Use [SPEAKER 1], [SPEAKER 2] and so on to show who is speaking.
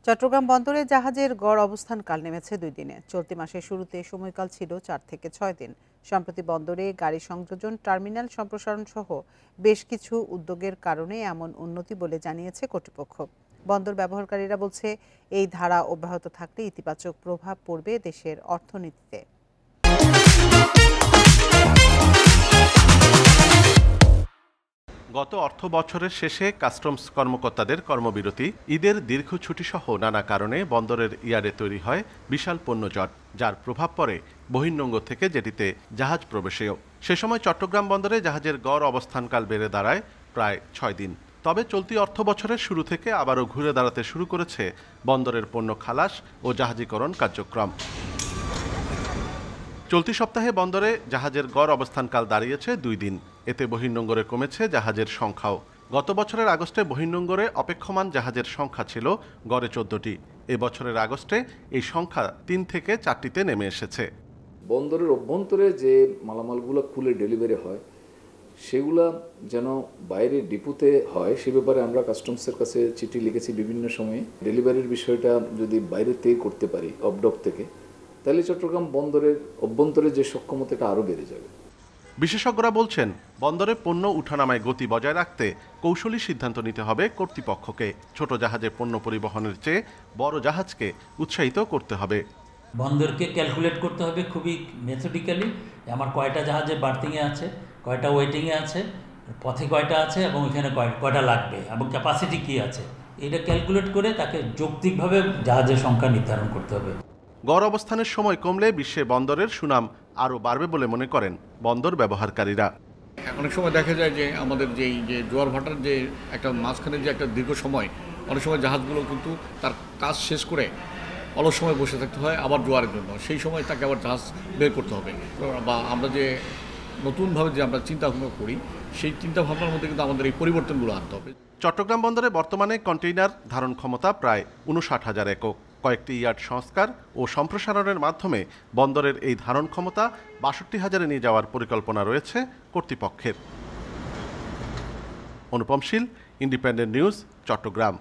[SPEAKER 1] চট্টগ্রাম বন্দরে জাহাজের গড় অবস্থানকাল নেমেছে 2 দিনে। চলতি মাসের শুরুতে সময়কাল ছিল 4 থেকে 6 দিন। সম্প্রতি বন্দরে গাড়ি সংযোজন, টার্মিনাল সম্প্রসারণ সহ বেশ কিছু উদ্যোগের কারণে এমন উন্নতি বলে জানিয়েছে কর্তৃপক্ষ। বন্দর ব্যবহারকারীরা বলছে, এই ধারা অব্যাহত থাকলে ইতিবাচক প্রভাব পড়বে দেশের অর্থনীতিতে।
[SPEAKER 2] গত অর্থ বছরের শেষে কাস্টমস কর্মকর্তাদের কর্মবিরতি, ঈদের দীর্ঘ ছুটি সহ নানা কারণে বন্দরের ইয়ার্ডে তৈরি হয় বিশাল পণ্যজট, যার প্রভাব পড়ে বহির্নোঙর থেকে জেটিতে জাহাজ প্রবেশেও। সে সময় চট্টগ্রাম বন্দরে জাহাজের গড় অবস্থানকাল বেড়ে দাঁড়ায় প্রায় 6 দিন। তবে চলতি অর্থ বছরের শুরু থেকে আবারও ঘুরে দাঁড়াতে শুরু করেছে বন্দরের পণ্য খালাস ও জাহাজীকরণ কার্যক্রম। চলতি সপ্তাহে বন্দরে জাহাজের গড় অবস্থানকাল দাঁড়িয়েছে 2 দিন। এতে বহির্নোঙরে কমেছে জাহাজের সংখ্যাও। গত বছরের আগস্টে বহির্নোঙরে অপেক্ষমান জাহাজের সংখ্যা ছিল গড়ে 14টি। এবছরের আগস্টে এই সংখ্যা 3 থেকে 4টিতে নেমে এসেছে।
[SPEAKER 3] বন্দরের অভ্যন্তরে যে মালামালগুলো খুলে ডেলিভারি হয় সেগুলা যেন বাইরে ডিপোতে হয় সে ব্যাপারে আমরা কাস্টমসের কাছে চিঠি লিখেছি বিভিন্ন সময়ে। ডেলিভারির বিষয়টা যদি বাইরে থেকে করতে পারি অবডক থেকে, তাহলে চট্টগ্রাম বন্দরের অভ্যন্তরে যে সক্ষমতাটা আরও বেড়ে যাবে।
[SPEAKER 2] বিশেষজ্ঞরা বলছেন, বন্দরে পণ্য উঠানামায় গতি বজায় রাখতে কৌশলী সিদ্ধান্ত নিতে হবে কর্তৃপক্ষকে। ছোট জাহাজে পণ্য পরিবহনের চেয়ে বড় জাহাজকে উৎসাহিত করতে হবে।
[SPEAKER 4] বন্দরকে ক্যালকুলেট করতে হবে খুবই মেথডিক্যালি, আমার কয়টা জাহাজে বার্থিংয়ে আছে, কয়টা ওয়েটিংয়ে আছে, পথে কয়টা আছে এবং এখানে কয়টা লাগবে এবং ক্যাপাসিটি কী আছে, এটা ক্যালকুলেট করে তাকে যৌক্তিকভাবে জাহাজের সংখ্যা নির্ধারণ করতে হবে।
[SPEAKER 2] গড় অবস্থানের সময় কমলে বিশ্বে বন্দরের সুনাম আরও বাড়বে বলে মনে করেন বন্দর ব্যবহারকারীরা।
[SPEAKER 5] অনেক সময় দেখা যায় যে আমাদের যে জোয়ার ভাটার যে একটা মাঝখানে যে একটা দীর্ঘ সময়, অনেক সময় জাহাজগুলো কিন্তু তার কাজ শেষ করে অলস সময় বসে থাকতে হয় আবার জোয়ারের জন্য। সেই সময় তাকে আবার জাহাজ বের করতে হবে, বা আমরা যে নতুনভাবে যে আমরা চিন্তা ভাবনা করি সেই চিন্তা ভাবনার মধ্যে কিন্তু আমাদের এই পরিবর্তনগুলো আনতে হবে।
[SPEAKER 2] চট্টগ্রাম বন্দরে বর্তমানে কন্টেইনার ধারণ ক্ষমতা প্রায় 59,000 একক। কয়েকটি ইয়ার্ড সংস্কার ও সম্প্রসারণের মাধ্যমে বন্দরের এই ধারণ ক্ষমতা 62,000-এ নিয়ে যাওয়ার পরিকল্পনা রয়েছে কর্তৃপক্ষের। অনুপম শীল, ইন্ডিপেন্ডেন্ট নিউজ, চট্টগ্রাম।